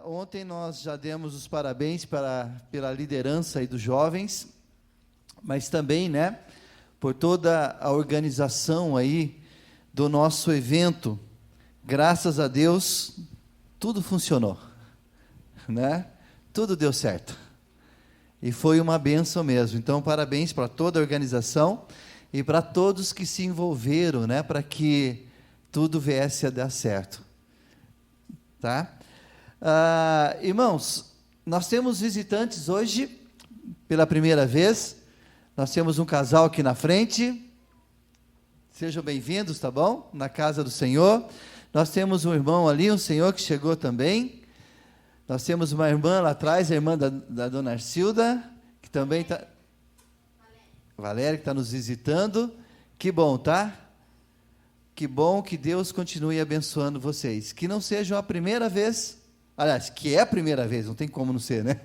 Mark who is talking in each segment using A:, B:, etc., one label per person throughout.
A: Ontem nós já demos os parabéns pela liderança aí dos jovens, mas também, né, por toda a organização aí do nosso evento. Graças a Deus, tudo funcionou, né? Tudo deu certo. E foi uma bênção mesmo. Então, parabéns para toda a organização e para todos que se envolveram, né, para que tudo viesse a dar certo. Tá? Irmãos, nós temos visitantes hoje, pela primeira vez. Nós temos um casal aqui na frente. Sejam bem-vindos, tá bom? Na casa do Senhor. Nós temos um irmão ali, um senhor que chegou também. Nós temos uma irmã lá atrás, a irmã da dona Arcilda, que também está... Valéria, que está nos visitando. Que bom, tá? Que bom, que Deus continue abençoando vocês. Que não seja a primeira vez, aliás, que é a primeira vez, não tem como não ser, né?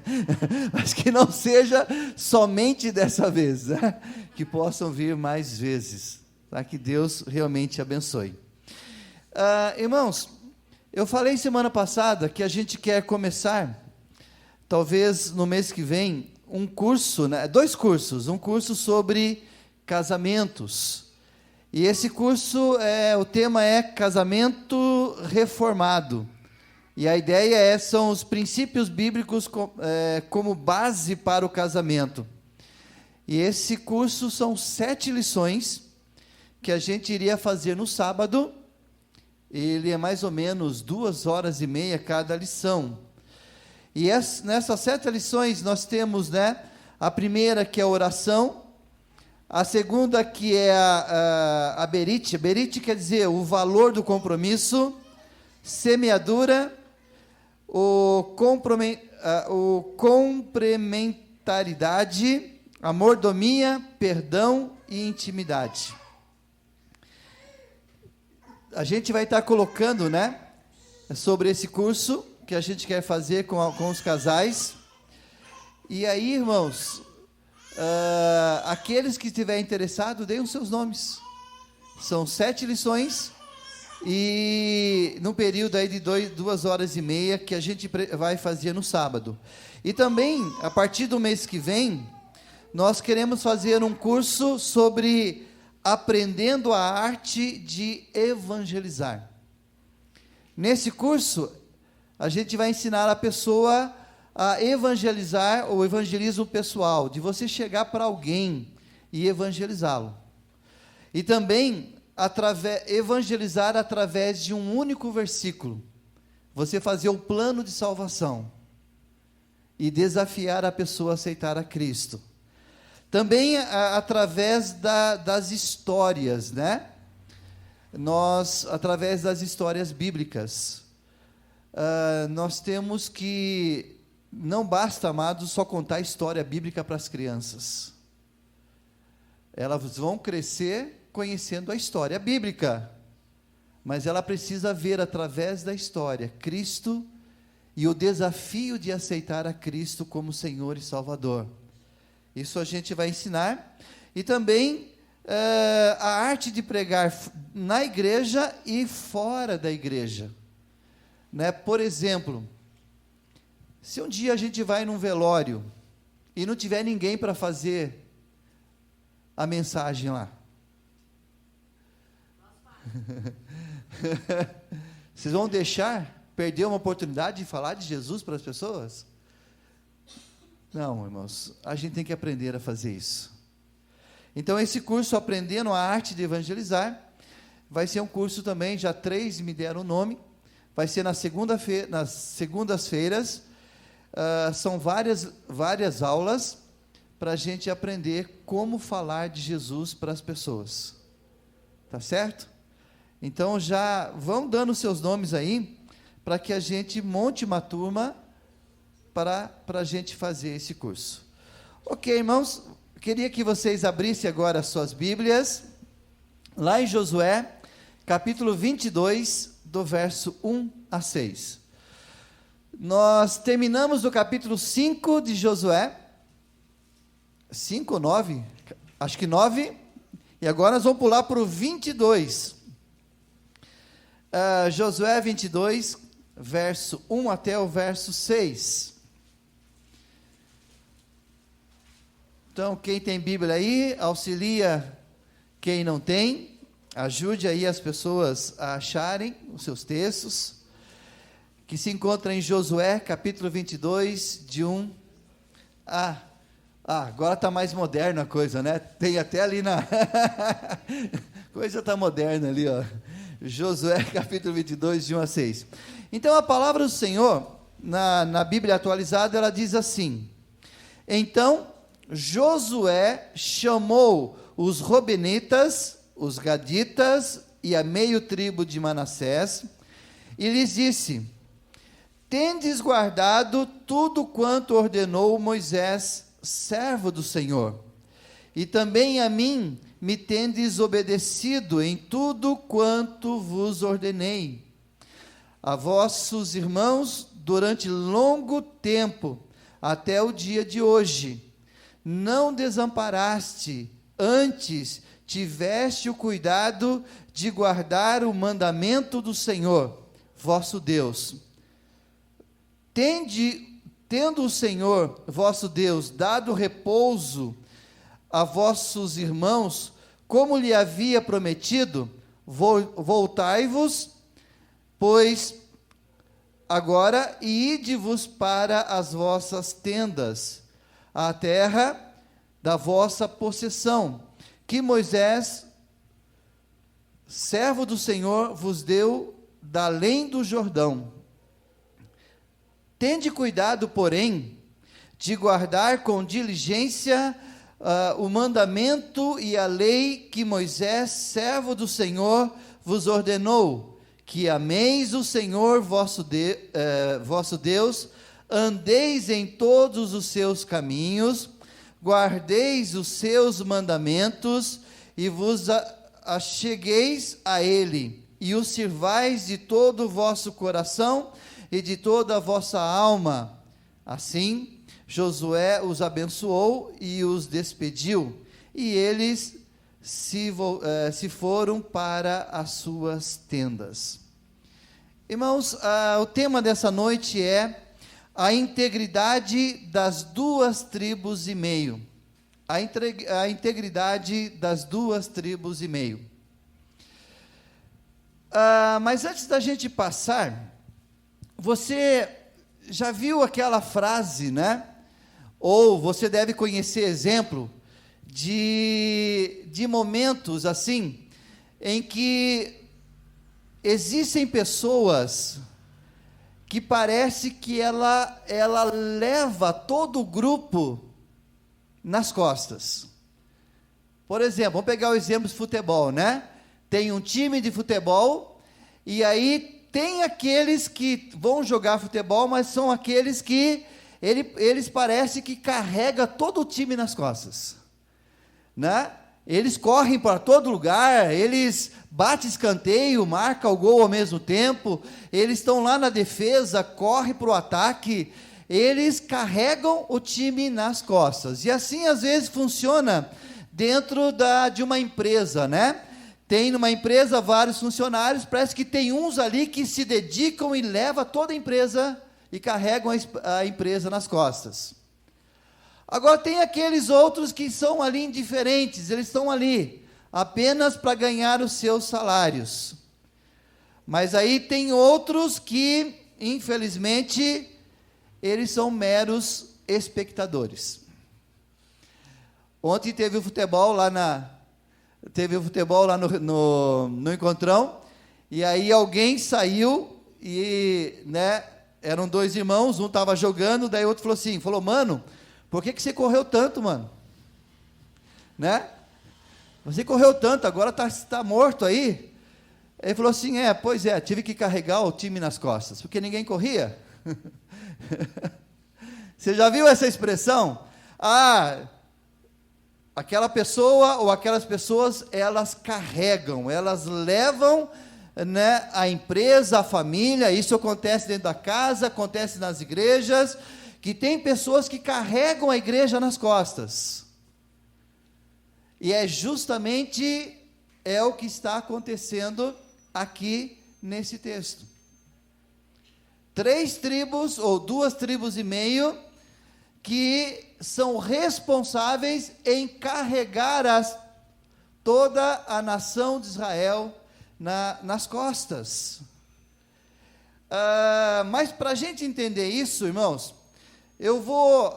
A: Mas que não seja somente dessa vez, né? Que possam vir mais vezes, tá? Que Deus realmente abençoe. Irmãos, eu falei semana passada que a gente quer começar, talvez no mês que vem, um curso, né? 2 cursos, um curso sobre casamentos. E esse curso, o tema é casamento reformado. E a ideia são os princípios bíblicos como base para o casamento. E esse curso são 7 lições que a gente iria fazer no sábado. Ele é mais ou menos 2h30 cada lição. E nessas 7 lições nós temos, né, a primeira que é a oração. A segunda que é a berite. Berite quer dizer o valor do compromisso, semeadura, complementaridade, a mordomia, perdão e intimidade. A gente vai estar colocando, né, sobre esse curso que a gente quer fazer com os casais. E aí, irmãos, aqueles que estiverem interessados, deem os seus nomes. São 7 lições e no período aí de 2h30 que a gente vai fazer no sábado. E também, a partir do mês que vem, nós queremos fazer um curso sobre aprendendo a arte de evangelizar. Nesse curso, a gente vai ensinar a pessoa a evangelizar, o evangelismo pessoal, de você chegar para alguém e evangelizá-lo. E também evangelizar através de um único versículo. Você fazer um plano de salvação e desafiar a pessoa a aceitar a Cristo. Também através das histórias, né? Através das histórias bíblicas, nós temos que... Não basta, amados, só contar a história bíblica para as crianças. Elas vão crescer conhecendo a história bíblica, mas ela precisa ver através da história Cristo e o desafio de aceitar a Cristo como Senhor e Salvador. Isso a gente vai ensinar. E também a arte de pregar na igreja e fora da igreja, né? Por exemplo, se um dia a gente vai num velório e não tiver ninguém para fazer a mensagem lá, vocês vão deixar perder uma oportunidade de falar de Jesus para as pessoas? Não, irmãos, a gente tem que aprender a fazer isso. Então, esse curso, Aprendendo a Arte de Evangelizar, vai ser um curso também, já 3 me deram o nome, vai ser nas segundas-feiras. São várias aulas para a gente aprender como falar de Jesus para as pessoas. Tá certo? Então, já vão dando seus nomes aí, para que a gente monte uma turma para a gente fazer esse curso. Ok, irmãos, queria que vocês abrissem agora as suas Bíblias, lá em Josué, capítulo 22, do verso 1 a 6. Nós terminamos o capítulo 5 de Josué, 5 ou 9? Acho que 9, e agora nós vamos pular para o 22. Josué 22, verso 1 até o verso 6. Então, quem tem Bíblia aí, auxilia quem não tem, ajude aí as pessoas a acharem os seus textos, que se encontra em Josué, capítulo 22, de 1 a... agora está mais moderna a coisa, né? Tem até ali na... coisa está moderna ali, ó. Josué, capítulo 22, de 1 a 6. Então, a palavra do Senhor, na Bíblia atualizada, ela diz assim: Então, Josué chamou os Robenitas, os Gaditas e a meio tribo de Manassés, e lhes disse: Tendes guardado tudo quanto ordenou Moisés, servo do Senhor, e também a mim me tendes obedecido em tudo quanto vos ordenei. A vossos irmãos, durante longo tempo, até o dia de hoje, não desamparaste, antes tiveste o cuidado de guardar o mandamento do Senhor, vosso Deus. Tendo o Senhor, vosso Deus, dado repouso a vossos irmãos, como lhe havia prometido, voltai-vos, pois agora, e ide-vos para as vossas tendas, a terra da vossa possessão, que Moisés, servo do Senhor, vos deu da além do Jordão. Tende cuidado, porém, de guardar com diligência o mandamento e a lei que Moisés, servo do Senhor, vos ordenou, que ameis o Senhor vosso Deus, andeis em todos os seus caminhos, guardeis os seus mandamentos e vos achegueis a ele, e o sirvais de todo o vosso coração e de toda a vossa alma. Assim, Josué os abençoou e os despediu, e eles se foram para as suas tendas. Irmãos, o tema dessa noite é a integridade das duas tribos e meio. A integridade das duas tribos e meio. Mas antes da gente passar, você já viu aquela frase, né? Ou você deve conhecer exemplo de momentos assim, em que existem pessoas que parece que ela leva todo o grupo nas costas. Por exemplo, vamos pegar o exemplo de futebol, né? Tem um time de futebol, e aí tem aqueles que vão jogar futebol, mas são aqueles que eles parecem que carregam todo o time nas costas, né? Eles correm para todo lugar, eles batem escanteio, marcam o gol ao mesmo tempo, eles estão lá na defesa, correm para o ataque, eles carregam o time nas costas. E assim às vezes funciona dentro de uma empresa, né? Tem numa empresa vários funcionários, parece que tem uns ali que se dedicam e levam toda a empresa e carregam a empresa nas costas. Agora tem aqueles outros que são ali indiferentes, eles estão ali apenas para ganhar os seus salários. Mas aí tem outros que, infelizmente, eles são meros espectadores. Ontem teve o futebol lá no Encontrão, e aí alguém saiu e, né, eram dois irmãos, um estava jogando, daí o outro falou, mano, por que você correu tanto, mano? Né? Você correu tanto, agora está morto aí. Ele falou assim, pois é, tive que carregar o time nas costas, porque ninguém corria. Você já viu essa expressão? Aquela pessoa ou aquelas pessoas, elas carregam, elas levam, né, a empresa, a família. Isso acontece dentro da casa, acontece nas igrejas, que tem pessoas que carregam a igreja nas costas. E é justamente o que está acontecendo aqui nesse texto. 3 tribos ou 2 tribos e meio que são responsáveis em carregar toda a nação de Israel nas costas. Mas para a gente entender isso, irmãos, eu vou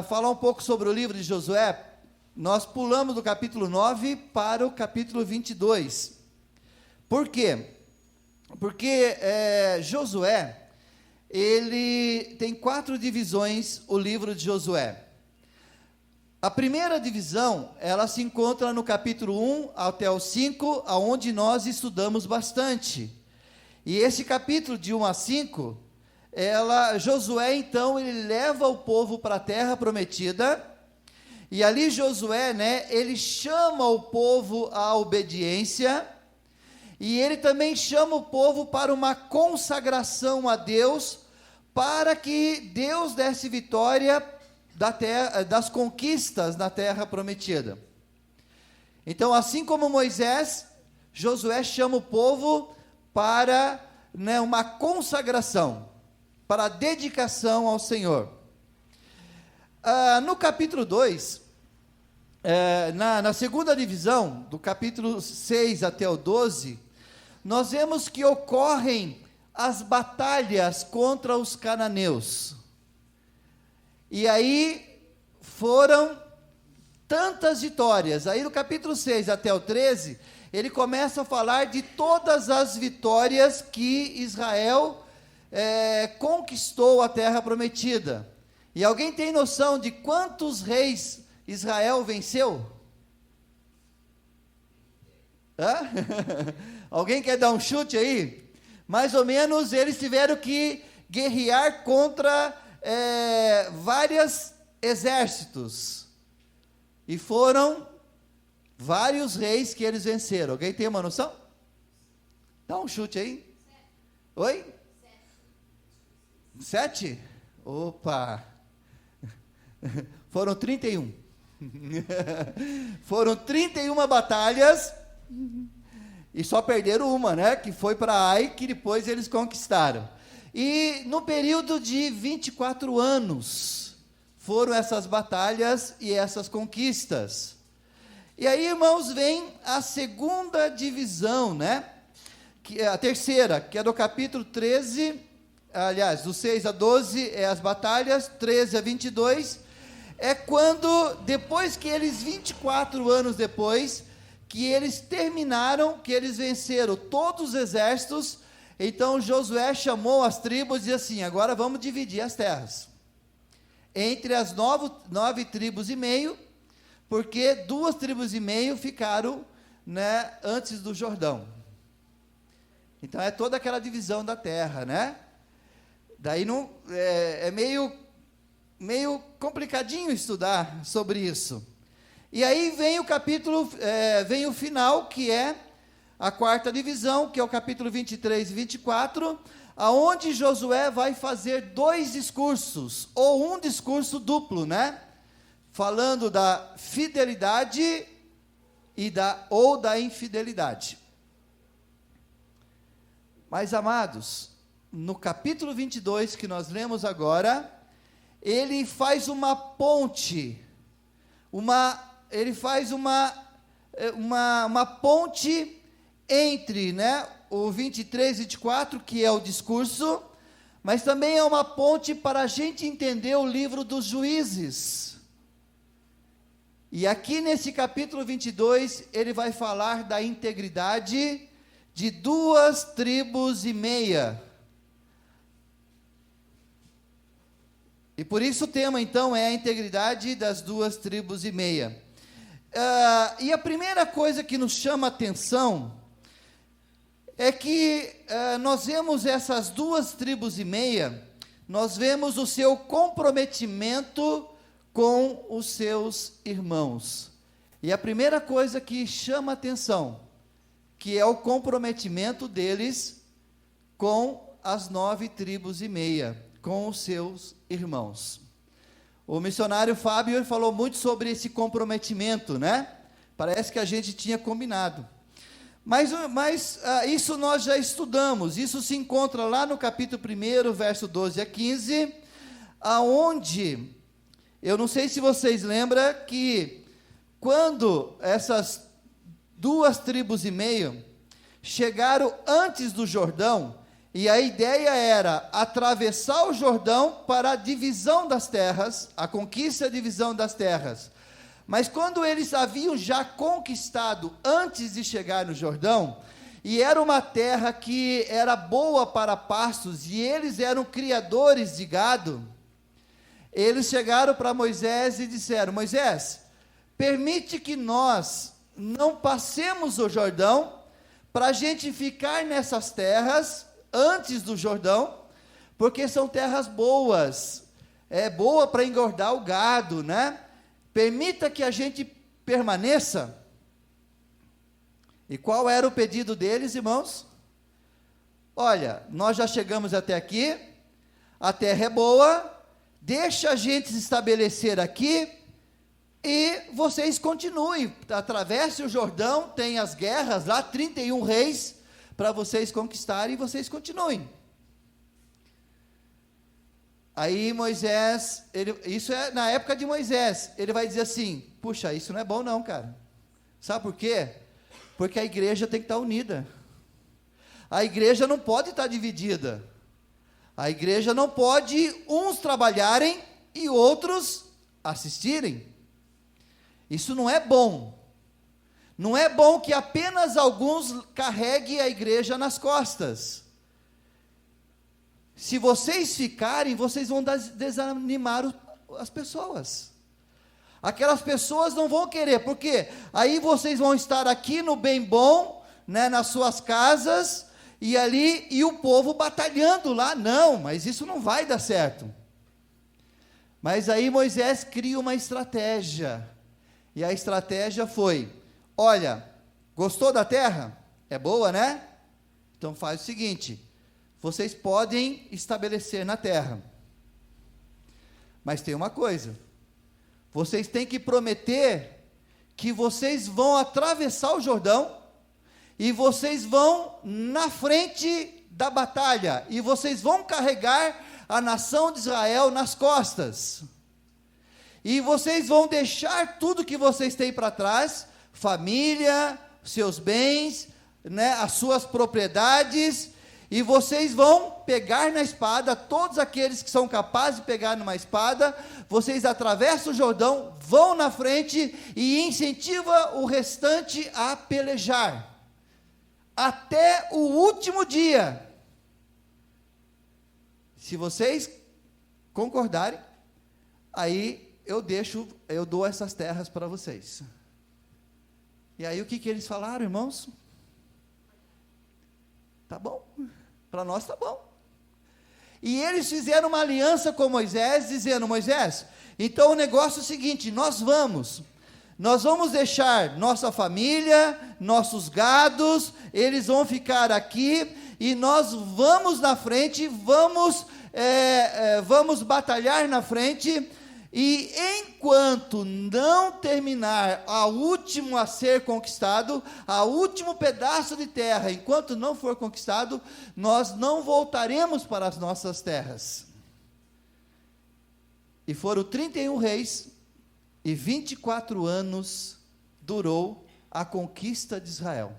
A: falar um pouco sobre o livro de Josué. Nós pulamos do capítulo 9 para o capítulo 22. Por quê? Porque Josué, ele tem 4 divisões, o livro de Josué. A primeira divisão, ela se encontra no capítulo 1 até o 5, aonde nós estudamos bastante. E esse capítulo de 1 a 5, Josué então, ele leva o povo para a terra prometida, e ali Josué, ele chama o povo à obediência, e ele também chama o povo para uma consagração a Deus, para que Deus desse vitória das conquistas na terra prometida. Então, assim como Moisés, Josué chama o povo para uma consagração, para a dedicação ao Senhor. No capítulo 2, na segunda divisão, do capítulo 6 até o 12, nós vemos que ocorrem as batalhas contra os cananeus. E aí foram tantas vitórias. Aí no capítulo 6 até o 13, ele começa a falar de todas as vitórias que Israel conquistou a terra prometida. E alguém tem noção de quantos reis Israel venceu? Alguém quer dar um chute aí? Mais ou menos, eles tiveram que guerrear contra vários exércitos, e foram vários reis que eles venceram. Alguém tem uma noção? Dá um chute aí. Oi? 7? Opa! Foram 31. Foram 31 batalhas, e só perderam uma, que foi para Ai, que depois eles conquistaram. E no período de 24 anos, foram essas batalhas e essas conquistas. E aí, irmãos, vem a segunda divisão, que é a terceira, que é do capítulo 13, aliás, do 6 a 12 é as batalhas, 13 a 22, é quando, depois que eles, 24 anos depois, que eles terminaram, que eles venceram todos os exércitos. Então Josué chamou as tribos e disse assim: agora vamos dividir as terras entre as 9 tribos e meio, porque 2 tribos e meio ficaram antes do Jordão. Então é toda aquela divisão da terra, Daí não, é meio complicadinho estudar sobre isso. E aí vem o capítulo, vem o final, que é a 4ª divisão, que é o capítulo 23 e 24, aonde Josué vai fazer 2 discursos, ou um discurso duplo, falando da fidelidade ou da infidelidade. Mas, amados, no capítulo 22, que nós lemos agora, ele faz uma ponte, ele faz uma ponte entre, o 23 e 24, que é o discurso, mas também é uma ponte para a gente entender o livro dos Juízes. E aqui nesse capítulo 22, ele vai falar da integridade de 2 tribos e meia. E por isso o tema, então, é a integridade das 2 tribos e meia. E a primeira coisa que nos chama a atenção é que nós vemos essas 2 tribos e meia, nós vemos o seu comprometimento com os seus irmãos. E a primeira coisa que chama a atenção, que é o comprometimento deles com as 9 tribos e meia, com os seus irmãos. O missionário Fábio falou muito sobre esse comprometimento, Parece que a gente tinha combinado. Mas isso nós já estudamos, isso se encontra lá no capítulo 1, verso 12 a 15, aonde, eu não sei se vocês lembram, que quando essas 2,5 tribos chegaram antes do Jordão, e a ideia era atravessar o Jordão para a divisão das terras, a conquista e a divisão das terras. Mas quando eles haviam já conquistado antes de chegar no Jordão, e era uma terra que era boa para pastos, e eles eram criadores de gado, eles chegaram para Moisés e disseram: Moisés, permite que nós não passemos o Jordão, para a gente ficar nessas terras, antes do Jordão, porque são terras boas, é boa para engordar o gado, né? Permita que a gente permaneça. E qual era o pedido deles, irmãos? Olha, nós já chegamos até aqui, a terra é boa, deixa a gente se estabelecer aqui, e vocês continuem, atravessem o Jordão, tem as guerras lá, 31 reis, para vocês conquistarem, e vocês continuem. Aí Moisés, isso é na época de Moisés, ele vai dizer assim: puxa, isso não é bom não, cara. Sabe por quê? Porque a igreja tem que estar unida. A igreja não pode estar dividida. A igreja não pode uns trabalharem e outros assistirem. Isso não é bom. Não é bom que apenas alguns carreguem a igreja nas costas. Se vocês ficarem, vocês vão desanimar as pessoas. Aquelas pessoas não vão querer, porque aí vocês vão estar aqui no bem bom, né, nas suas casas, e ali, e o povo batalhando lá. Não, mas isso não vai dar certo. Mas aí Moisés cria uma estratégia, e a estratégia foi: olha, gostou da terra? É boa, né? Então faz o seguinte: vocês podem estabelecer na terra, mas tem uma coisa, vocês têm que prometer que vocês vão atravessar o Jordão, e vocês vão na frente da batalha, e vocês vão carregar a nação de Israel nas costas, e vocês vão deixar tudo que vocês têm para trás, família, seus bens, né, as suas propriedades, e vocês vão pegar na espada, todos aqueles que são capazes de pegar numa espada, vocês atravessam o Jordão, vão na frente e incentiva o restante a pelejar, até o último dia. Se vocês concordarem, aí eu dou essas terras para vocês. E aí o que eles falaram, irmãos? Tá bom, para nós tá bom. E eles fizeram uma aliança com Moisés, dizendo: Moisés, então o negócio é o seguinte, nós vamos deixar nossa família, nossos gados, eles vão ficar aqui, e nós vamos na frente, vamos batalhar na frente, e enquanto não terminar a último a ser conquistado, a último pedaço de terra, enquanto não for conquistado, nós não voltaremos para as nossas terras. E foram 31 reis, e 24 anos durou a conquista de Israel.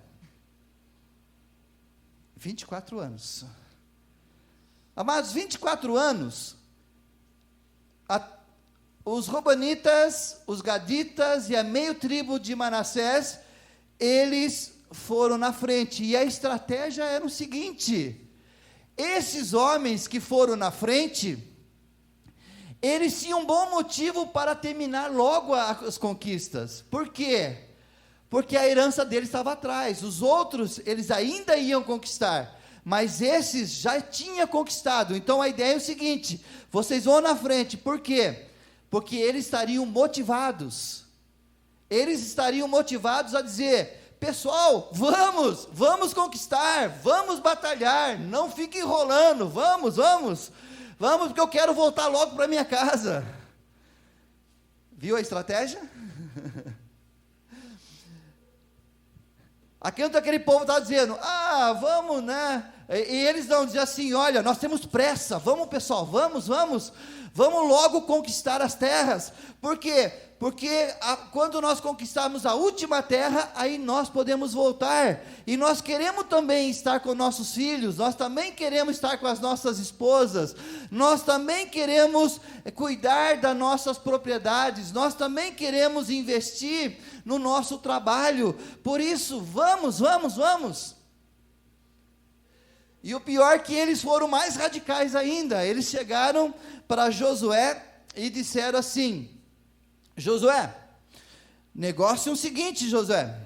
A: 24 anos. Amados, 24 anos, os Robanitas, os Gaditas e a meio tribo de Manassés, eles foram na frente, e a estratégia era o seguinte: esses homens que foram na frente, eles tinham um bom motivo para terminar logo as conquistas. Por quê? Porque a herança deles estava atrás. Os outros, eles ainda iam conquistar, mas esses já tinham conquistado. Então a ideia é o seguinte: vocês vão na frente. Por quê? Porque eles estariam motivados a dizer: pessoal, vamos conquistar, vamos batalhar, não fique enrolando, vamos, porque eu quero voltar logo para minha casa. Viu a estratégia? Aquele povo estava dizendo, vamos, né? E eles não diziam assim, olha, nós temos pressa, vamos pessoal, vamos logo conquistar as terras. Por quê? Porque quando nós conquistarmos a última terra, aí nós podemos voltar, e nós queremos também estar com nossos filhos, nós também queremos estar com as nossas esposas, nós também queremos cuidar das nossas propriedades, nós também queremos investir no nosso trabalho, por isso, vamos. E o pior é que eles foram mais radicais ainda, eles chegaram para Josué e disseram assim, Josué, negócio é o seguinte, Josué,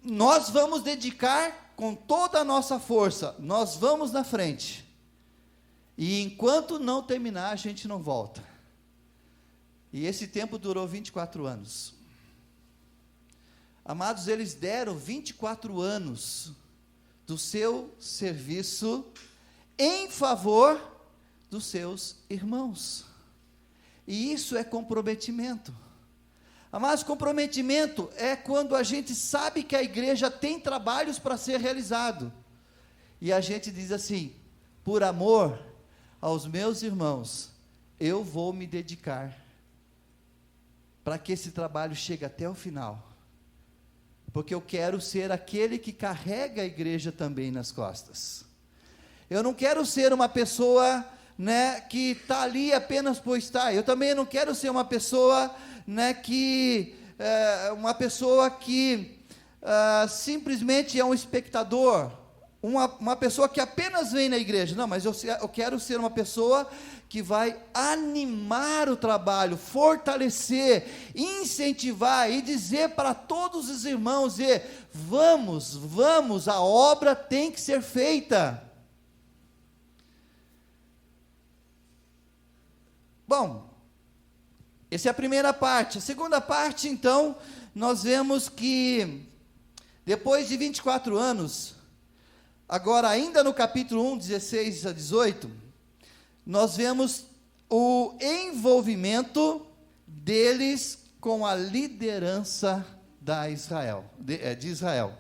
A: nós vamos dedicar com toda a nossa força, nós vamos na frente, e enquanto não terminar, a gente não volta. E esse tempo durou 24 anos. Amados, eles deram 24 anos do seu serviço em favor dos seus irmãos. E isso é comprometimento. Amados, comprometimento é quando a gente sabe que a igreja tem trabalhos para ser realizado. E a gente diz assim, por amor aos meus irmãos, eu vou me dedicar para que esse trabalho chegue até o final. Porque eu quero ser aquele que carrega a igreja também nas costas. Eu não quero ser uma pessoa, né, que está ali apenas por estar. Eu também não quero ser uma pessoa, né, que simplesmente é um espectador, uma pessoa que apenas vem na igreja. Não, mas eu quero ser uma pessoa que vai animar o trabalho, fortalecer, incentivar e dizer para todos os irmãos, vamos, a obra tem que ser feita. Bom, essa é a primeira parte. A segunda parte, então, nós vemos que, depois de 24 anos, agora ainda no capítulo 1, 16 a 18, nós vemos o envolvimento deles com a liderança de Israel.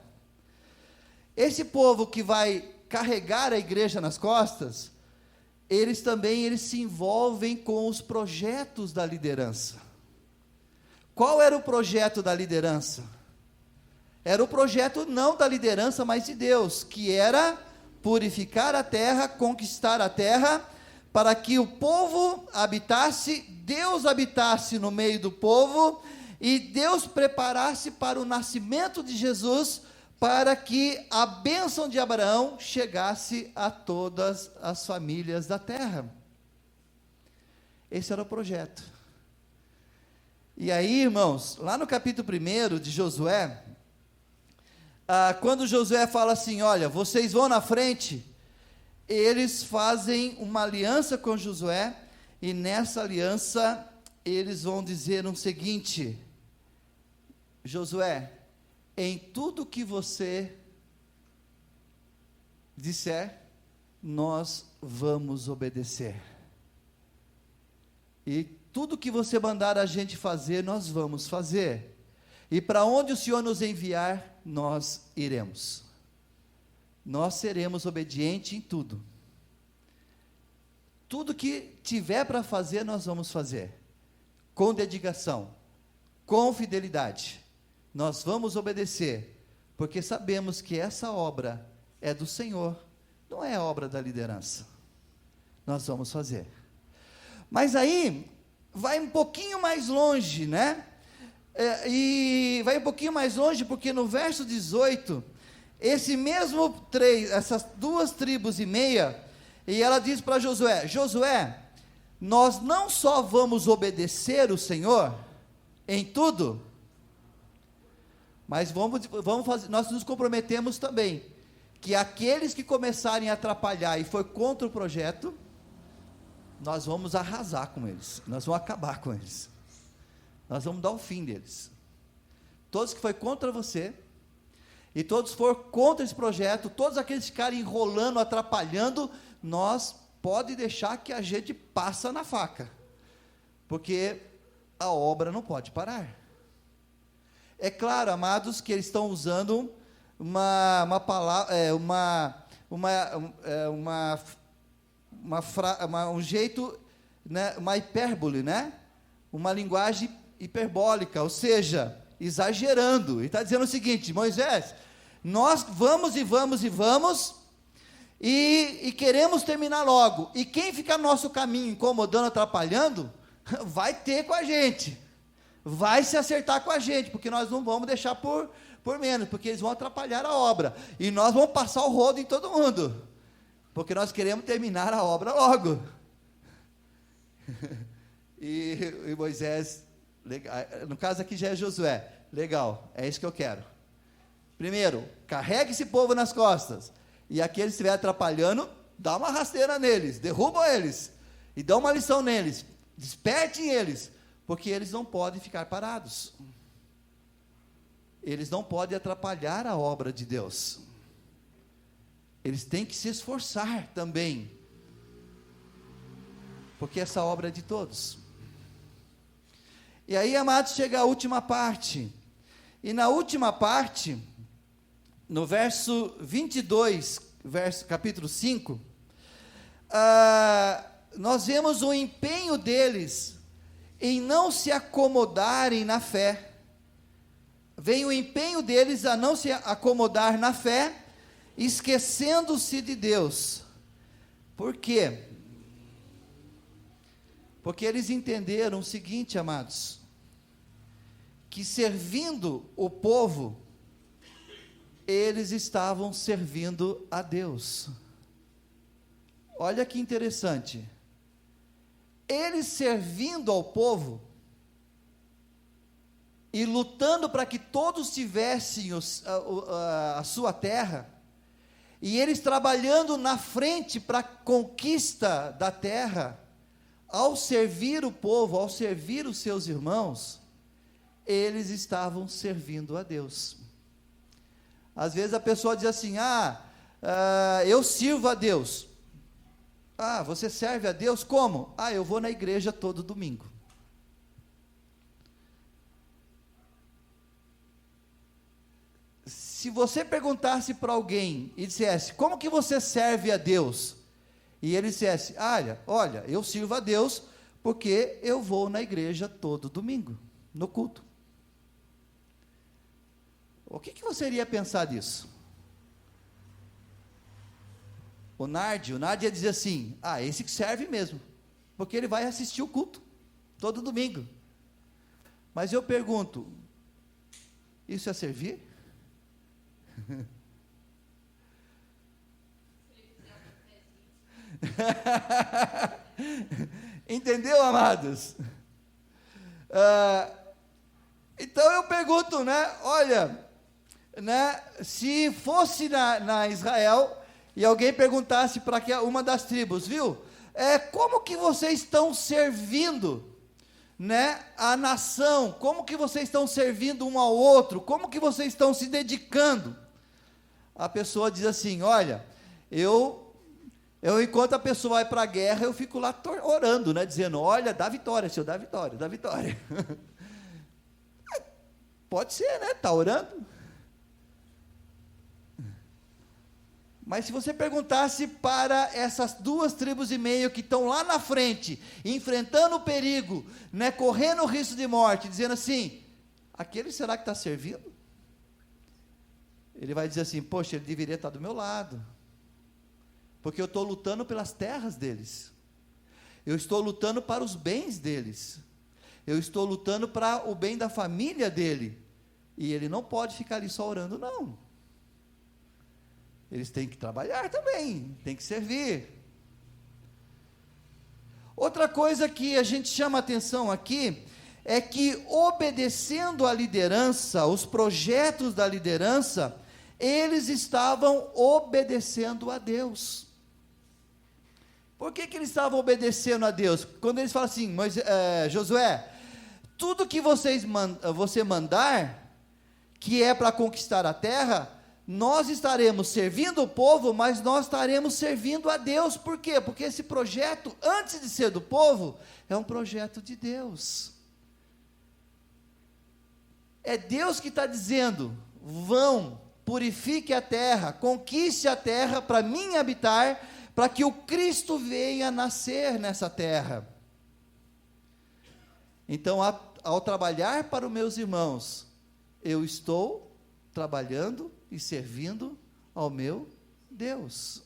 A: Esse povo que vai carregar a igreja nas costas, eles se envolvem com os projetos da liderança. Qual era o projeto da liderança? Era o projeto não da liderança, mas de Deus, que era purificar a terra, conquistar a terra, para que o povo habitasse, Deus habitasse no meio do povo, e Deus preparasse para o nascimento de Jesus, para que a bênção de Abraão chegasse a todas as famílias da terra. Esse era o projeto. E aí, irmãos, lá no capítulo 1 de Josué, quando Josué fala assim, olha, vocês vão na frente, eles fazem uma aliança com Josué, e nessa aliança, eles vão dizer o seguinte, Josué, em tudo que você disser, nós vamos obedecer, e tudo que você mandar a gente fazer, nós vamos fazer, e para onde o Senhor nos enviar, nós iremos, nós seremos obedientes em tudo que tiver para fazer, nós vamos fazer, com dedicação, com fidelidade, nós vamos obedecer, porque sabemos que essa obra é do Senhor, não é obra da liderança, nós vamos fazer. Mas aí, vai um pouquinho mais longe, né? E vai um pouquinho mais longe, porque no verso 18, essas 2 tribos e meia, e ela diz para Josué, Josué, nós não só vamos obedecer o Senhor, em tudo, mas vamos fazer, nós nos comprometemos também, que aqueles que começarem a atrapalhar, e for contra o projeto, nós vamos arrasar com eles, nós vamos acabar com eles, nós vamos dar o fim deles, todos que foi contra você, e todos for contra esse projeto, todos aqueles que ficarem enrolando, atrapalhando, nós pode deixar que a gente passa na faca, porque a obra não pode parar, É claro, amados, que eles estão usando uma palavra, um jeito, né, uma hipérbole, né? Uma linguagem hiperbólica, ou seja, exagerando. Ele está dizendo o seguinte: Moisés, nós vamos e queremos terminar logo, e quem ficar no nosso caminho incomodando, atrapalhando, vai ter com a gente, vai se acertar com a gente, porque nós não vamos deixar por menos, porque eles vão atrapalhar a obra, e nós vamos passar o rodo em todo mundo, porque nós queremos terminar a obra logo. E Moisés, legal, no caso aqui já é Josué, legal, é isso que eu quero. Primeiro, carregue esse povo nas costas, e aqueles que estiver atrapalhando, dá uma rasteira neles, derrubam eles, e dá uma lição neles, despertem eles, porque eles não podem ficar parados, eles não podem atrapalhar a obra de Deus, eles têm que se esforçar também, porque essa obra é de todos. E aí, amados, chega a última parte, e na última parte, no verso 22, capítulo 5, nós vemos o empenho deles em não se acomodarem na fé. Vem o empenho deles a não se acomodar na fé, esquecendo-se de Deus. Por quê? Porque eles entenderam o seguinte, amados, que servindo o povo, eles estavam servindo a Deus. Olha que interessante, eles servindo ao povo, e lutando para que todos tivessem a sua terra, e eles trabalhando na frente para a conquista da terra, ao servir o povo, ao servir os seus irmãos, eles estavam servindo a Deus. Às vezes a pessoa diz assim: eu sirvo a Deus. Você serve a Deus como? Eu vou na igreja todo domingo. Se você perguntasse para alguém e dissesse: como que você serve a Deus? E ele dissesse: olha, eu sirvo a Deus porque eu vou na igreja todo domingo, no culto. O que você iria pensar disso? O Nardi ia dizer assim: esse que serve mesmo, porque ele vai assistir o culto, todo domingo. Mas eu pergunto, isso é servir? Entendeu, amados? Então eu pergunto, olha, se fosse na Israel, e alguém perguntasse para uma das tribos, viu, como que vocês estão servindo, a nação, como que vocês estão servindo um ao outro, como que vocês estão se dedicando? A pessoa diz assim: olha, eu enquanto a pessoa vai para a guerra, eu fico lá orando, dizendo: olha, dá vitória, Senhor, dá vitória, dá vitória. Pode ser, está orando. Mas se você perguntasse para essas 2,5 tribos que estão lá na frente, enfrentando o perigo, correndo o risco de morte, dizendo assim: aquele será que está servindo? Ele vai dizer assim: poxa, ele deveria estar do meu lado, porque eu estou lutando pelas terras deles, eu estou lutando para os bens deles, eu estou lutando para o bem da família dele, e ele não pode ficar ali só orando, não. Eles têm que trabalhar também, têm que servir. Outra coisa que a gente chama a atenção aqui, é que obedecendo à liderança, os projetos da liderança, eles estavam obedecendo a Deus. Por que eles estavam obedecendo a Deus? Quando eles falam assim: Josué, tudo que você mandar, que é para conquistar a terra, nós estaremos servindo o povo, mas nós estaremos servindo a Deus. Por quê? Porque esse projeto, antes de ser do povo, é um projeto de Deus. É Deus que está dizendo: vão, purifique a terra, conquiste a terra para mim habitar, para que o Cristo venha nascer nessa terra. Então, ao trabalhar para os meus irmãos, eu estou trabalhando e servindo ao meu Deus.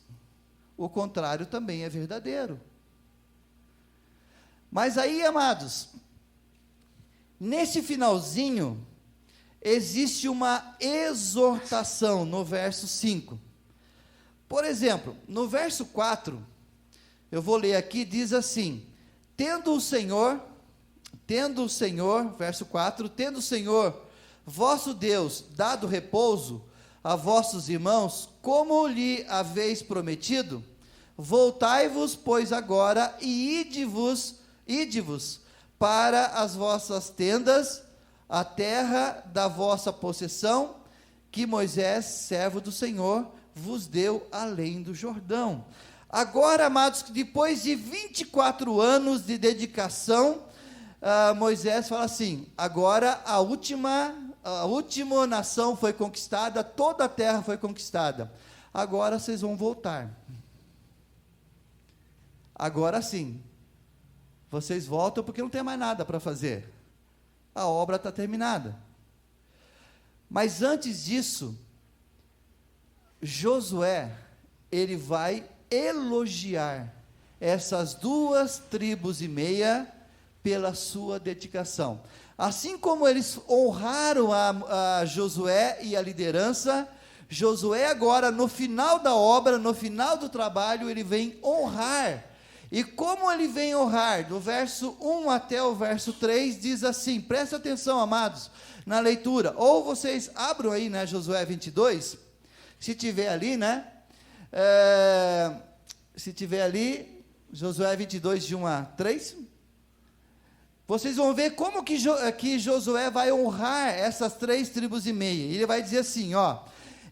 A: O contrário também é verdadeiro. Mas aí, amados, nesse finalzinho, existe uma exortação no verso 5. Por exemplo, no verso 4, eu vou ler aqui, diz assim: tendo o Senhor, verso 4, tendo o Senhor, vosso Deus, dado repouso a vossos irmãos, como lhe haveis prometido, voltai-vos, pois, agora, e ide-vos para as vossas tendas, a terra da vossa possessão, que Moisés, servo do Senhor, vos deu além do Jordão. Agora, amados, depois de 24 anos de dedicação, Moisés fala assim: agora a última nação foi conquistada, toda a terra foi conquistada, agora vocês vão voltar. Agora sim, vocês voltam porque não tem mais nada para fazer, a obra está terminada. Mas antes disso, Josué, ele vai elogiar essas 2,5 tribos pela sua dedicação. Assim como eles honraram a Josué e a liderança, Josué agora, no final da obra, no final do trabalho, ele vem honrar. E como ele vem honrar? Do verso 1 até o verso 3, diz assim, presta atenção, amados, na leitura, ou vocês abram aí, né, Josué 22, se tiver ali, né, se tiver ali, Josué 22, de 1 a 3, vocês vão ver como que Josué vai honrar essas 3,5 tribos. Ele vai dizer assim, ó: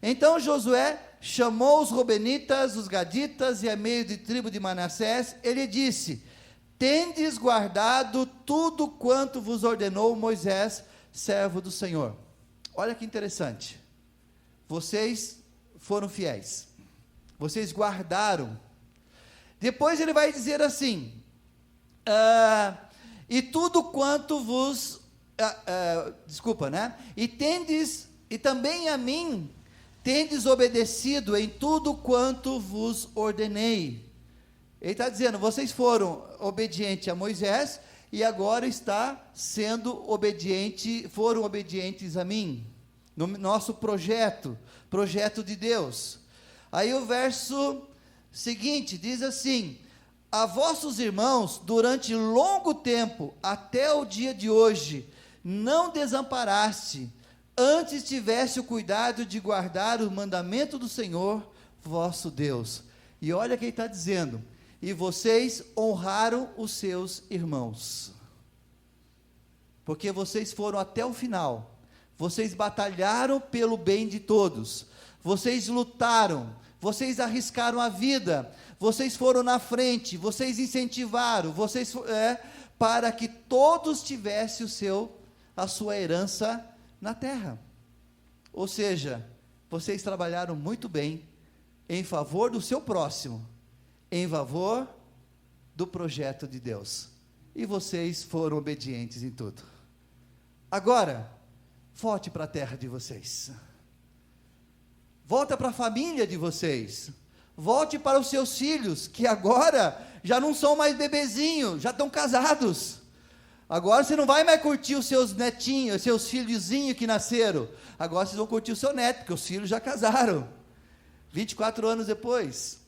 A: então Josué chamou os Robenitas, os Gaditas e a meio de tribo de Manassés, ele disse: tendes guardado tudo quanto vos ordenou Moisés, servo do Senhor. Olha que interessante, vocês foram fiéis, vocês guardaram. Depois ele vai dizer assim, e tudo quanto vos, e também a mim tendes obedecido em tudo quanto vos ordenei. Ele está dizendo, vocês foram obedientes a Moisés, e agora foram obedientes a mim, no nosso projeto de Deus. Aí o verso seguinte diz assim: a vossos irmãos, durante longo tempo, até o dia de hoje, não desamparaste, antes tivesse o cuidado de guardar o mandamento do Senhor, vosso Deus. E olha quem está dizendo: e vocês honraram os seus irmãos, porque vocês foram até o final, vocês batalharam pelo bem de todos, vocês lutaram, vocês arriscaram a vida, vocês foram na frente, vocês incentivaram, para que todos tivessem a sua herança na terra. Ou seja, vocês trabalharam muito bem em favor do seu próximo, em favor do projeto de Deus, e vocês foram obedientes em tudo. Agora, volte para a terra de vocês, volta para a família de vocês, volte para os seus filhos, que agora já não são mais bebezinhos, já estão casados. Agora você não vai mais curtir os seus netinhos, os seus filhozinhos que nasceram. Agora vocês vão curtir o seu neto, porque os filhos já casaram. 24 anos depois.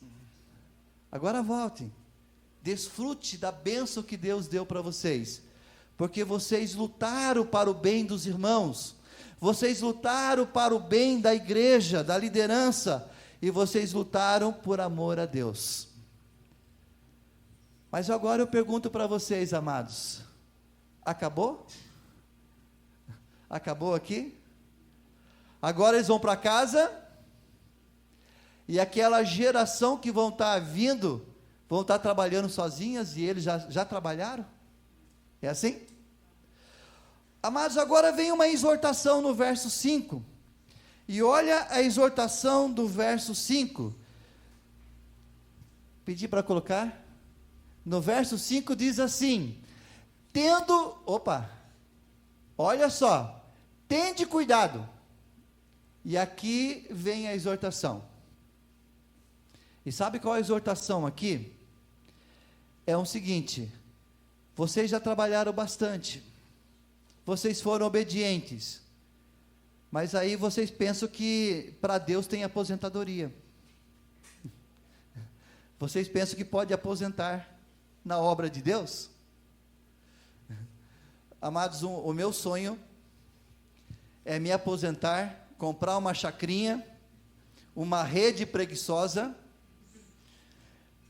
A: Agora voltem. Desfrute da bênção que Deus deu para vocês. Porque vocês lutaram para o bem dos irmãos. Vocês lutaram para o bem da igreja, da liderança. E vocês lutaram por amor a Deus. Mas agora eu pergunto para vocês, amados: acabou? Acabou aqui? Agora eles vão para casa, e aquela geração que vão estar vindo, vão estar trabalhando sozinhas, e eles já trabalharam? É assim? Amados, agora vem uma exortação no verso 5. E olha a exortação do verso 5. Pedi para colocar. No verso 5 diz assim: olha só, tende cuidado. E aqui vem a exortação. E sabe qual é a exortação aqui? É o seguinte: vocês já trabalharam bastante, vocês foram obedientes, mas aí vocês pensam que para Deus tem aposentadoria. Vocês pensam que pode aposentar na obra de Deus? Amados, o meu sonho é me aposentar, comprar uma chacrinha, uma rede preguiçosa,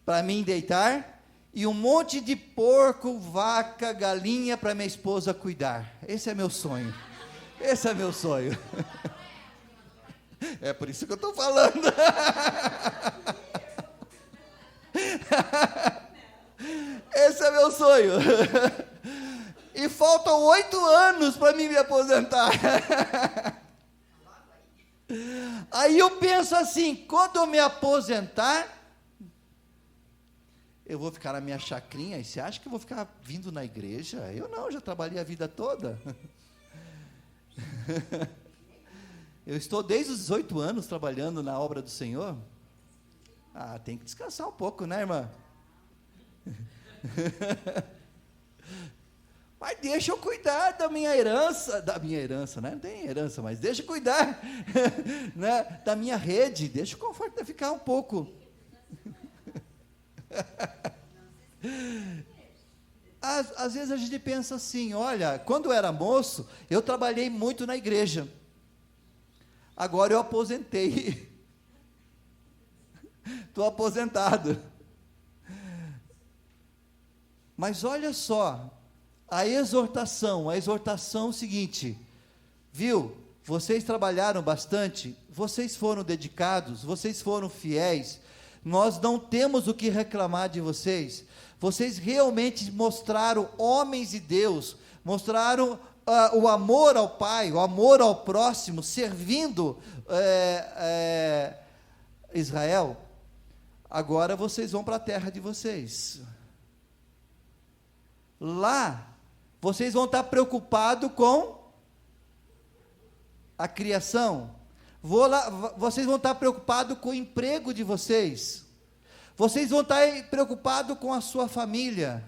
A: para mim deitar, e um monte de porco, vaca, galinha, para minha esposa cuidar. Esse é meu sonho. Esse é meu sonho. É por isso que eu estou falando. Esse é meu sonho. E faltam 8 anos para mim me aposentar. Aí eu penso assim: quando eu me aposentar, eu vou ficar na minha chacrinha. E você acha que eu vou ficar vindo na igreja? Eu não, já trabalhei a vida toda. Eu estou desde os 18 anos trabalhando na obra do Senhor. Tem que descansar um pouco, né, irmã? Mas deixa eu cuidar da minha herança, né? Não tem herança, mas deixa eu cuidar, né, da minha rede, deixa o conforto ficar um pouco. Às vezes a gente pensa assim: olha, quando eu era moço, eu trabalhei muito na igreja, agora eu aposentei, estou aposentado. Mas olha só, a exortação é o seguinte: viu, vocês trabalharam bastante, vocês foram dedicados, vocês foram fiéis, nós não temos o que reclamar de vocês. Vocês realmente mostraram homens de Deus, mostraram o amor ao Pai, o amor ao próximo, servindo Israel. Agora vocês vão para a terra de vocês. Lá, vocês vão estar preocupados com a criação. Vocês vão estar preocupados com o emprego de vocês. Vocês vão estar preocupados com a sua família.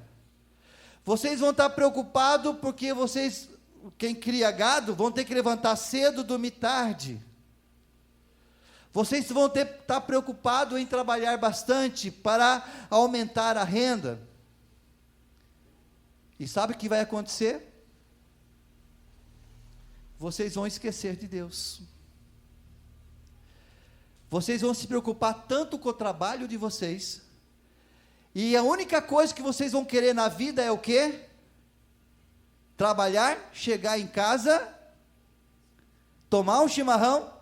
A: Vocês vão estar preocupados porque vocês, quem cria gado, vão ter que levantar cedo, dormir tarde. Vocês vão estar preocupados em trabalhar bastante para aumentar a renda. E sabe o que vai acontecer? Vocês vão esquecer de Deus. Vocês vão se preocupar tanto com o trabalho de vocês, e a única coisa que vocês vão querer na vida é o quê? Trabalhar, chegar em casa, tomar um chimarrão,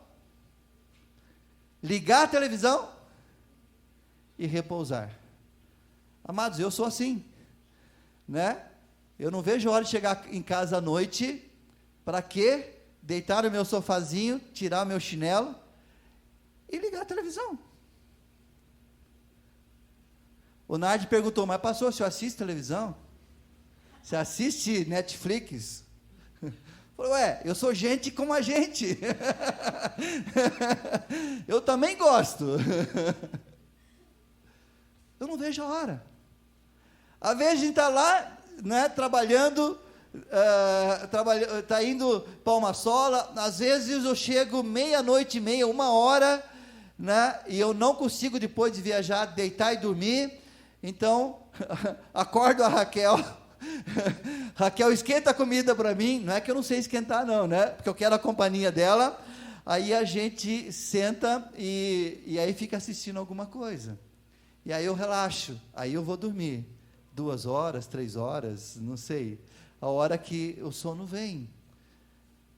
A: ligar a televisão e repousar. Amados, eu sou assim, né? Eu não vejo a hora de chegar em casa à noite. Para quê? Deitar no meu sofazinho, tirar o meu chinelo e ligar a televisão. O Nardi perguntou: mas pastor, você assiste televisão? Você assiste Netflix? Falei: eu sou gente como a gente. Eu também gosto. Eu não vejo a hora. Às vezes a gente está lá, né, trabalhando, está indo para uma sola. Às vezes eu chego 00:30, 1h, né, e eu não consigo, depois de viajar, deitar e dormir. Então, acordo a Raquel. Raquel, esquenta a comida para mim. Não é que eu não sei esquentar não, né, porque eu quero a companhia dela. Aí a gente senta e aí fica assistindo alguma coisa. E aí eu relaxo, aí eu vou dormir 2 horas, 3 horas, não sei, a hora que o sono vem.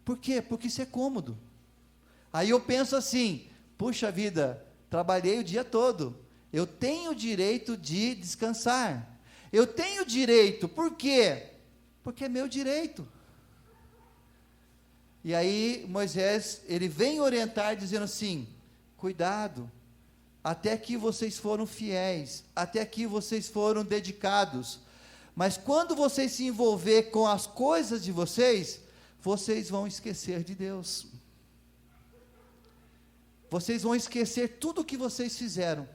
A: Por quê? Porque isso é cômodo. Aí eu penso assim: puxa vida, trabalhei o dia todo, eu tenho o direito de descansar, eu tenho direito. Por quê? Porque é meu direito. E aí Moisés, ele vem orientar dizendo assim: cuidado, até aqui vocês foram fiéis, até aqui vocês foram dedicados, mas quando vocês se envolver com as coisas de vocês, vocês vão esquecer de Deus. Vocês vão esquecer tudo o que vocês fizeram.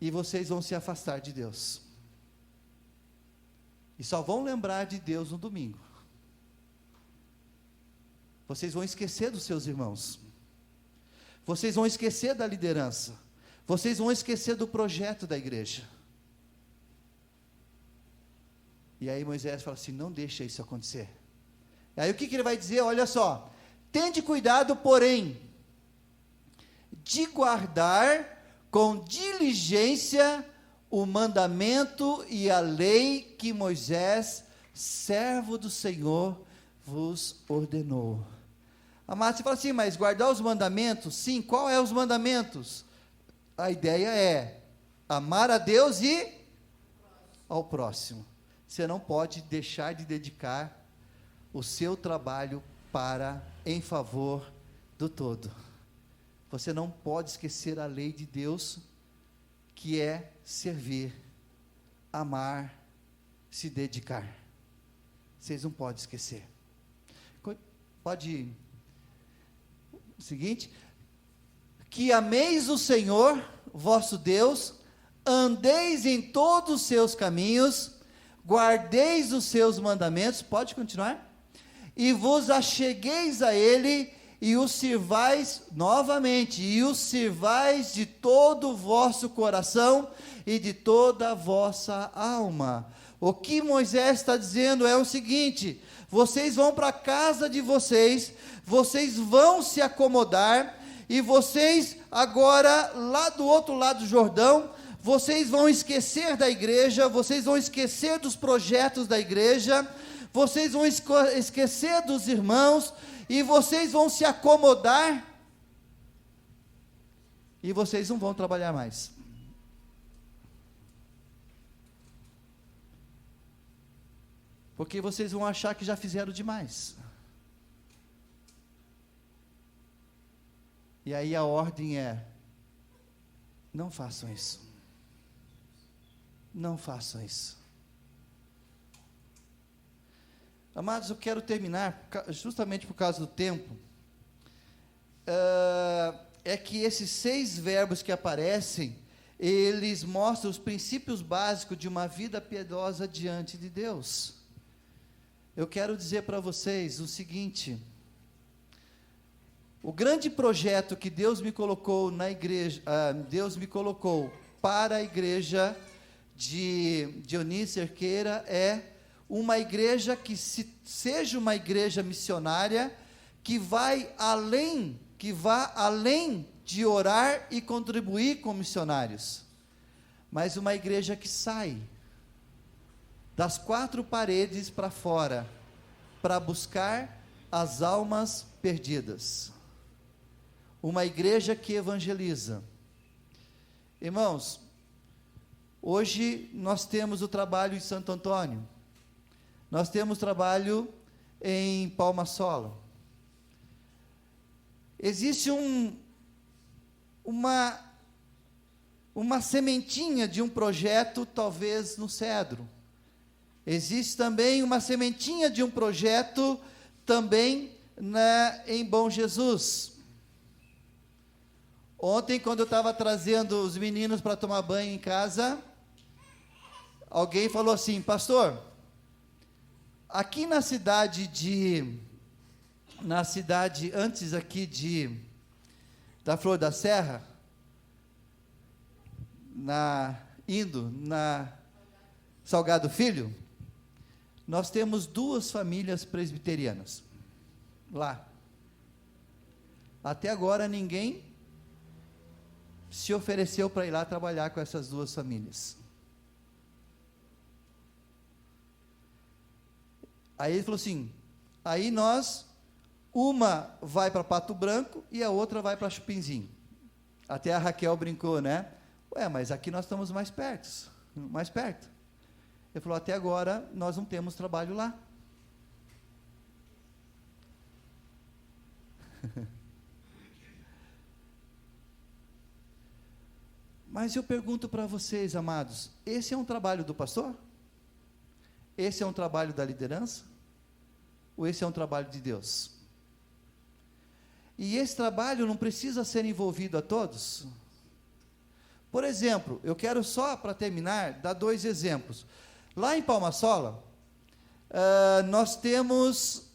A: E vocês vão se afastar de Deus. E só vão lembrar de Deus no domingo. Vocês vão esquecer dos seus irmãos. Vocês vão esquecer da liderança. Vocês vão esquecer do projeto da igreja. E aí Moisés fala assim: não deixa isso acontecer. E aí o que ele vai dizer? Olha só: tende cuidado, porém, de guardar com diligência o mandamento e a lei que Moisés, servo do Senhor, vos ordenou. Amado, você fala assim: mas guardar os mandamentos? Sim, qual é os mandamentos? A ideia é amar a Deus e ao próximo. Você não pode deixar de dedicar o seu trabalho em favor do todo. Você não pode esquecer a lei de Deus, que é servir, amar, se dedicar. Vocês não podem esquecer. Pode ir. O seguinte: que ameis o Senhor, vosso Deus, andeis em todos os seus caminhos, guardeis os seus mandamentos, pode continuar? E vos achegueis a Ele, e o sirvais novamente, e o sirvais de todo o vosso coração, e de toda a vossa alma. O que Moisés está dizendo é o seguinte: vocês vão para a casa de vocês, vocês vão se acomodar, e vocês agora, lá do outro lado do Jordão, vocês vão esquecer da igreja, vocês vão esquecer dos projetos da igreja, vocês vão esquecer dos irmãos, e vocês vão se acomodar, e vocês não vão trabalhar mais. Porque vocês vão achar que já fizeram demais. E aí a ordem é: não façam isso. Não façam isso. Amados, eu quero terminar, justamente por causa do tempo, é que esses 6 verbos que aparecem, eles mostram os princípios básicos de uma vida piedosa diante de Deus. Eu quero dizer para vocês o seguinte: o grande projeto que Deus me colocou na igreja, Deus me colocou para a igreja de Dionísio Cerqueira é uma igreja que seja uma igreja missionária, que vá além de orar e contribuir com missionários, mas uma igreja que sai das 4 paredes para fora, para buscar as almas perdidas. Uma igreja que evangeliza. Irmãos, hoje nós temos o trabalho em Santo Antônio, nós temos trabalho em Palma Sola. Existe uma sementinha de um projeto, talvez no Cedro. Existe também uma sementinha de um projeto também em Bom Jesus. Ontem, quando eu estava trazendo os meninos para tomar banho em casa, alguém falou assim: pastor, aqui na cidade antes aqui da Flor da Serra, indo na Salgado Filho, nós temos 2 famílias presbiterianas lá. Até agora ninguém se ofereceu para ir lá trabalhar com essas 2 famílias. Aí ele falou assim: aí uma vai para Pato Branco e a outra vai para Chupinzinho. Até a Raquel brincou, né? Ué, mas aqui nós estamos mais perto. Ele falou: até agora nós não temos trabalho lá. Mas eu pergunto para vocês, amados, esse é um trabalho do pastor? Esse é um trabalho da liderança? Ou esse é um trabalho de Deus? E esse trabalho não precisa ser envolvido a todos? Por exemplo, eu quero só, para terminar, dar 2 exemplos. Lá em Palma Sola, nós temos,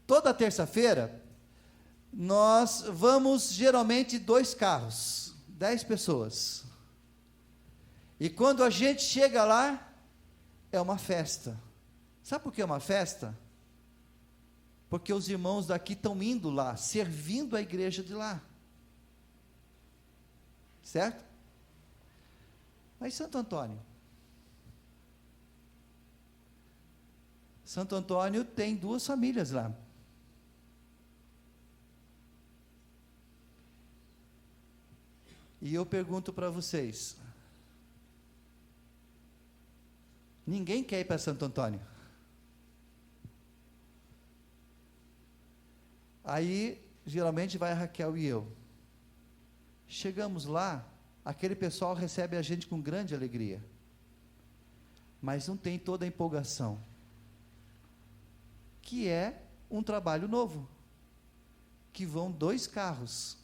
A: toda terça-feira, nós vamos geralmente 2 carros, 10 pessoas. E quando a gente chega lá, é uma festa. Sabe por que é uma festa? Porque os irmãos daqui estão indo lá, servindo a igreja de lá. Certo? Mas Santo Antônio? Santo Antônio tem 2 famílias lá. E eu pergunto para vocês: ninguém quer ir para Santo Antônio? Aí, geralmente vai a Raquel e eu. Chegamos lá, aquele pessoal recebe a gente com grande alegria, mas não tem toda a empolgação, que é um trabalho novo, que vão 2 carros.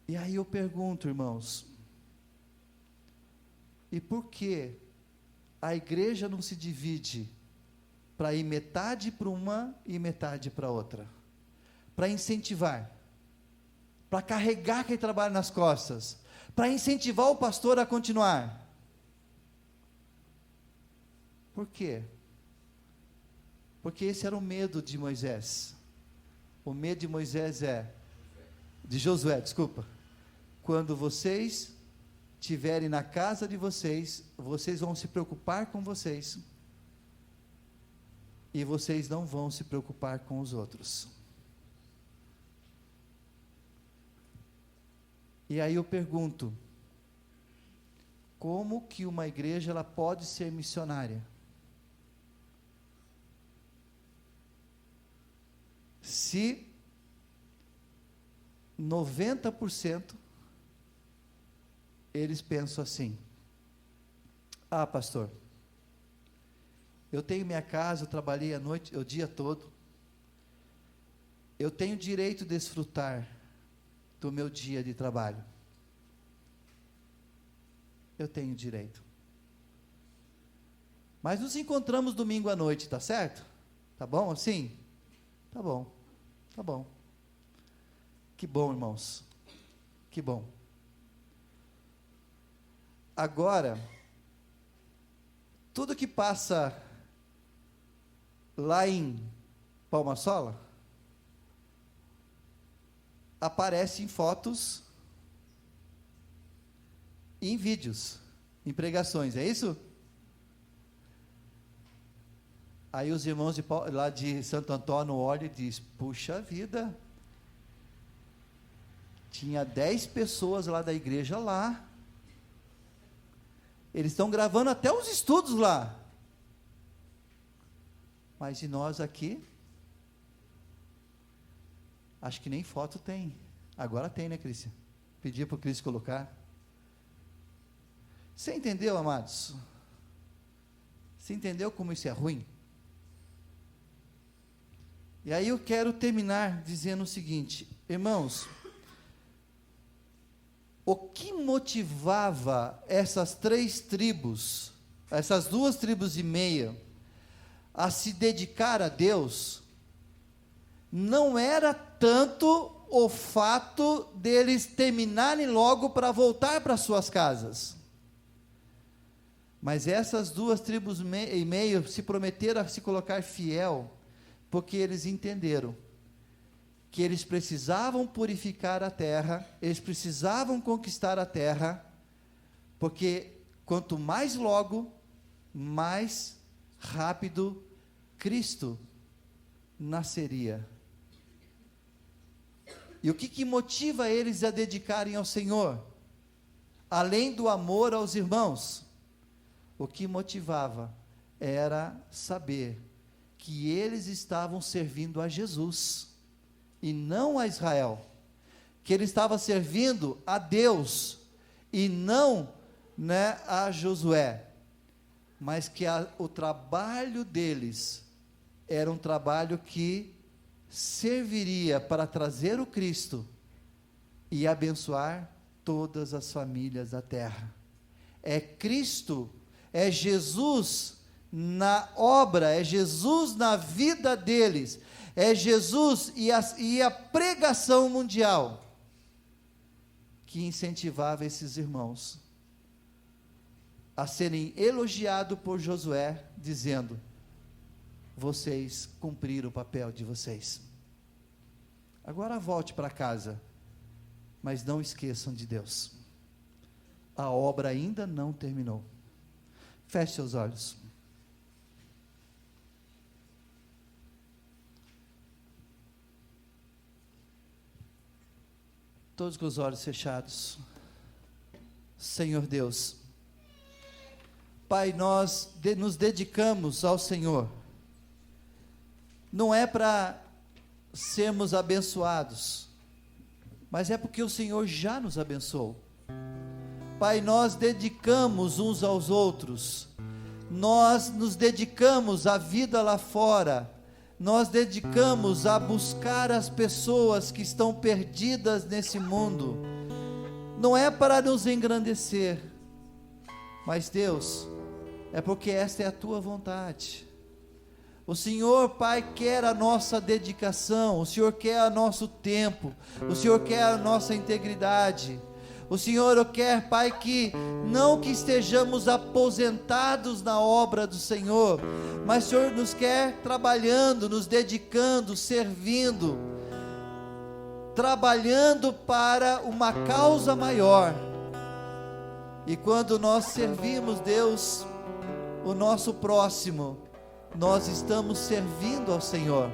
A: E aí eu pergunto, irmãos, e por que a igreja não se divide para ir metade para uma e metade para outra? Para incentivar, para carregar aquele trabalho nas costas, para incentivar o pastor a continuar. Por quê? Porque esse era o medo de Moisés. O medo de Moisés de Josué, desculpa. Quando vocês estiverem na casa de vocês, vocês vão se preocupar com vocês, e vocês não vão se preocupar com os outros. E aí eu pergunto: como que uma igreja ela pode ser missionária? Se 90% eles pensam assim: ah, pastor, eu tenho minha casa, eu trabalhei a noite, o dia todo, eu tenho direito de desfrutar do meu dia de trabalho. Eu tenho direito. Mas nos encontramos domingo à noite, tá certo? Tá bom assim? Tá bom, tá bom. Que bom, irmãos, que bom. Agora, tudo que passa lá em Palma Sola aparece em fotos e em vídeos, em pregações, é isso? Aí os irmãos lá de Santo Antônio olham e dizem: puxa vida, tinha 10 pessoas lá da igreja lá, eles estão gravando até os estudos lá, mas e nós aqui? Acho que nem foto tem. Agora tem, né, Cristian? Pedi para o Cristian colocar. Você entendeu, amados? Você entendeu como isso é ruim? E aí eu quero terminar dizendo o seguinte: irmãos, o que motivava essas 3 tribos, essas 2 tribos e meia, a se dedicar a Deus, não era tanto o fato deles terminarem logo para voltar para suas casas, mas essas 2 tribos e meio se prometeram a se colocar fiel, porque eles entenderam que eles precisavam purificar a terra, eles precisavam conquistar a terra, porque quanto mais logo, mais rápido Cristo nasceria. E o que motiva eles a dedicarem ao Senhor? além do amor aos irmãos, o que motivava era saber que eles estavam servindo a Jesus e não a Israel, que ele estava servindo a Deus e não, a Josué, mas que o trabalho deles era um trabalho que serviria para trazer o Cristo e abençoar todas as famílias da terra. É Cristo, é Jesus na obra, é Jesus na vida deles, é Jesus e a pregação mundial que incentivava esses irmãos a serem elogiados por Josué, dizendo: vocês cumpriram o papel de vocês. Agora volte para casa, mas não esqueçam de Deus. A obra ainda não terminou. Feche seus olhos. Todos com os olhos fechados. Senhor Deus, Pai, nós nos dedicamos ao Senhor, não é para sermos abençoados, mas é porque o Senhor já nos abençoou. Pai, nós dedicamos uns aos outros, nós nos dedicamos à vida lá fora, nós dedicamos a buscar as pessoas que estão perdidas nesse mundo, não é para nos engrandecer, mas Deus, é porque esta é a tua vontade. O Senhor, Pai, quer a nossa dedicação, o Senhor quer o nosso tempo, o Senhor quer a nossa integridade. O Senhor quer, Pai, que não que estejamos aposentados na obra do Senhor, mas o Senhor nos quer trabalhando, nos dedicando, servindo, trabalhando para uma causa maior. E quando nós servimos, Deus, o nosso próximo, nós estamos servindo ao Senhor.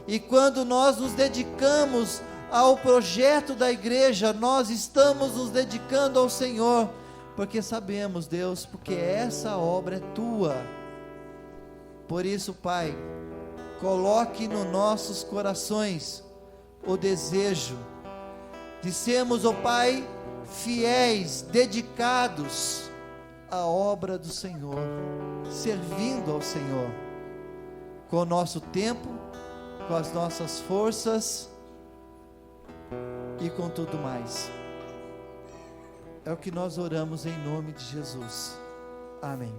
A: E quando nós nos dedicamos ao projeto da igreja, nós estamos nos dedicando ao Senhor, porque sabemos, Deus, porque essa obra é tua. Por isso, Pai, coloque nos nossos corações o desejo de sermos, ó Pai, fiéis, dedicados à obra do Senhor, servindo ao Senhor, com o nosso tempo, com as nossas forças e com tudo mais. É o que nós oramos em nome de Jesus. Amém.